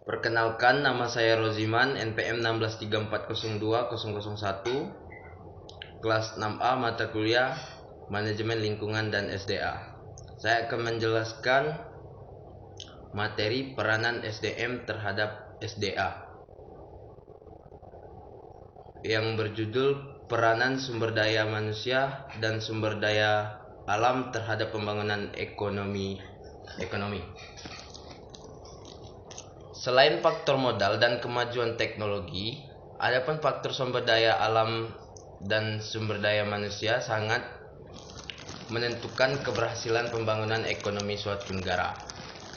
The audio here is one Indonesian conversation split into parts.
Perkenalkan, nama saya Roziman, NPM 163402001, kelas 6A, mata kuliah Manajemen Lingkungan dan SDA. Saya akan menjelaskan materi peranan SDM terhadap SDA yang berjudul Peranan Sumber Daya Manusia dan Sumber Daya Alam terhadap Pembangunan Ekonomi. Selain faktor modal dan kemajuan teknologi, adapun faktor sumber daya alam dan sumber daya manusia sangat menentukan keberhasilan pembangunan ekonomi suatu negara.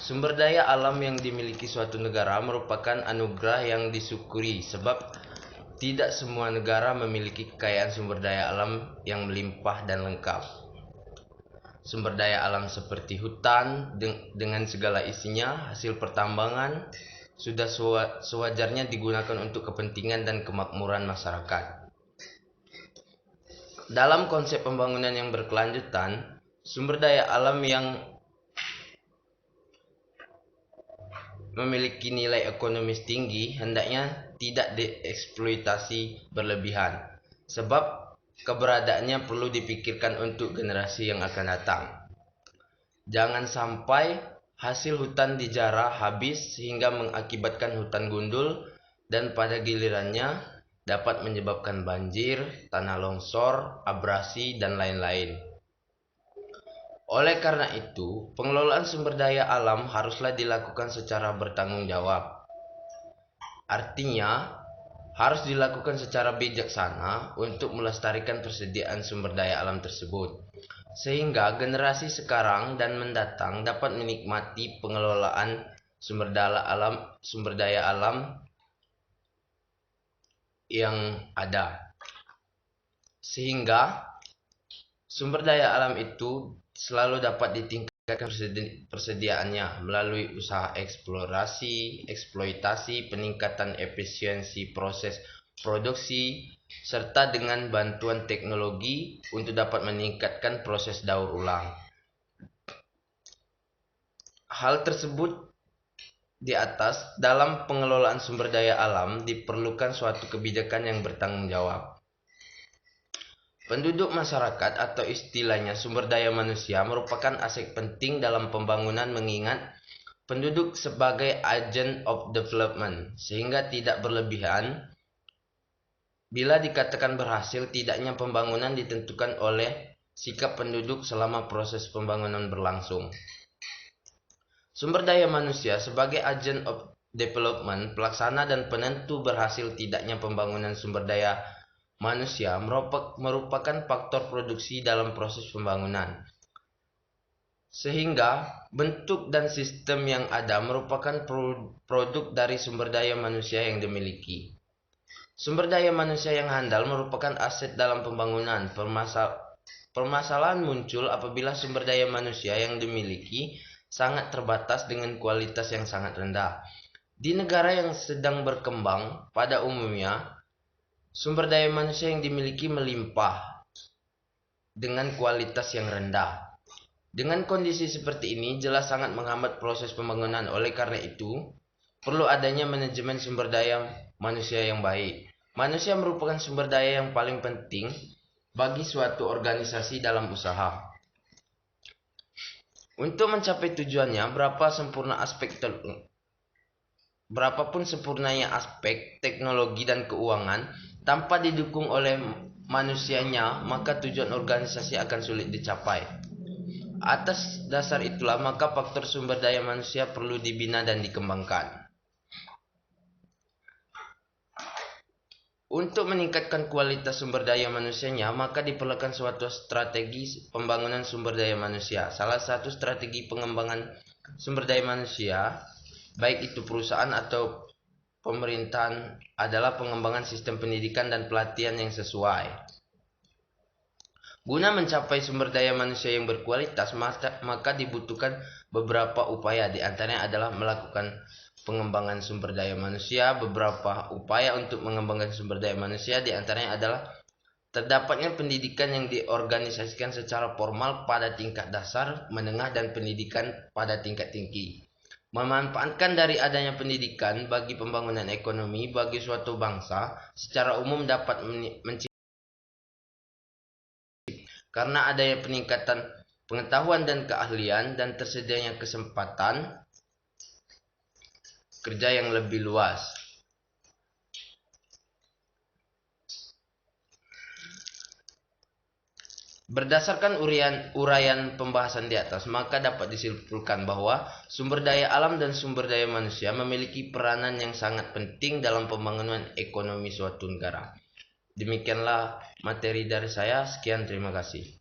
Sumber daya alam yang dimiliki suatu negara merupakan anugerah yang disyukuri, sebab tidak semua negara memiliki kekayaan sumber daya alam yang melimpah dan lengkap. Sumber daya alam seperti hutan dengan segala isinya, hasil pertambangan, sudah sewajarnya digunakan untuk kepentingan dan kemakmuran masyarakat. Dalam konsep pembangunan yang berkelanjutan, sumber daya alam yang memiliki nilai ekonomis tinggi hendaknya tidak dieksploitasi berlebihan, sebab keberadaannya perlu dipikirkan untuk generasi yang akan datang. Jangan sampai hasil hutan dijarah habis sehingga mengakibatkan hutan gundul dan pada gilirannya dapat menyebabkan banjir, tanah longsor, abrasi, dan lain-lain. Oleh karena itu, pengelolaan sumber daya alam haruslah dilakukan secara bertanggung jawab. Artinya, harus dilakukan secara bijaksana untuk melestarikan persediaan sumber daya alam tersebut, sehingga generasi sekarang dan mendatang dapat menikmati pengelolaan sumber daya alam yang ada, sehingga sumber daya alam itu selalu dapat ditingkatkan persediaannya melalui usaha eksplorasi, eksploitasi, peningkatan efisiensi proses produksi, serta dengan bantuan teknologi untuk dapat meningkatkan proses daur ulang. Hal tersebut di atas, dalam pengelolaan sumber daya alam diperlukan suatu kebijakan yang bertanggung jawab. Penduduk masyarakat atau istilahnya sumber daya manusia merupakan aset penting dalam pembangunan, mengingat penduduk sebagai agent of development, sehingga tidak berlebihan bila dikatakan berhasil tidaknya pembangunan ditentukan oleh sikap penduduk selama proses pembangunan berlangsung. Sumber daya manusia sebagai agent of development, pelaksana dan penentu berhasil tidaknya pembangunan sumber daya manusia merupakan faktor produksi dalam proses pembangunan, sehingga bentuk dan sistem yang ada merupakan produk dari sumber daya manusia yang dimiliki. Sumber daya manusia yang handal merupakan aset dalam pembangunan. Permasalahan muncul apabila sumber daya manusia yang dimiliki sangat terbatas dengan kualitas yang sangat rendah. Di negara yang sedang berkembang, pada umumnya sumber daya manusia yang dimiliki melimpah dengan kualitas yang rendah. Dengan kondisi seperti ini jelas sangat menghambat proses pembangunan. Oleh karena itu, perlu adanya manajemen sumber daya manusia yang baik. Manusia merupakan sumber daya yang paling penting bagi suatu organisasi dalam usaha. Untuk mencapai tujuannya, berapapun sempurnanya aspek teknologi dan keuangan, tanpa didukung oleh manusianya, maka tujuan organisasi akan sulit dicapai. Atas dasar itulah, maka faktor sumber daya manusia perlu dibina dan dikembangkan. Untuk meningkatkan kualitas sumber daya manusianya, maka diperlukan suatu strategi pembangunan sumber daya manusia. Salah satu strategi pengembangan sumber daya manusia, baik itu perusahaan atau pemerintahan, adalah pengembangan sistem pendidikan dan pelatihan yang sesuai. Guna mencapai sumber daya manusia yang berkualitas, maka dibutuhkan beberapa upaya. Di antaranya adalah melakukan pengembangan sumber daya manusia. Beberapa upaya untuk mengembangkan sumber daya manusia di antaranya adalah terdapatnya pendidikan yang diorganisasikan secara formal pada tingkat dasar, menengah, dan pendidikan pada tingkat tinggi. Memanfaatkan dari adanya pendidikan bagi pembangunan ekonomi bagi suatu bangsa secara umum dapat menciptakan karena adanya peningkatan pengetahuan dan keahlian dan tersedianya kesempatan kerja yang lebih luas. Berdasarkan uraian pembahasan di atas, maka dapat disimpulkan bahwa sumber daya alam dan sumber daya manusia memiliki peranan yang sangat penting dalam pembangunan ekonomi suatu negara. Demikianlah materi dari saya. Sekian, terima kasih.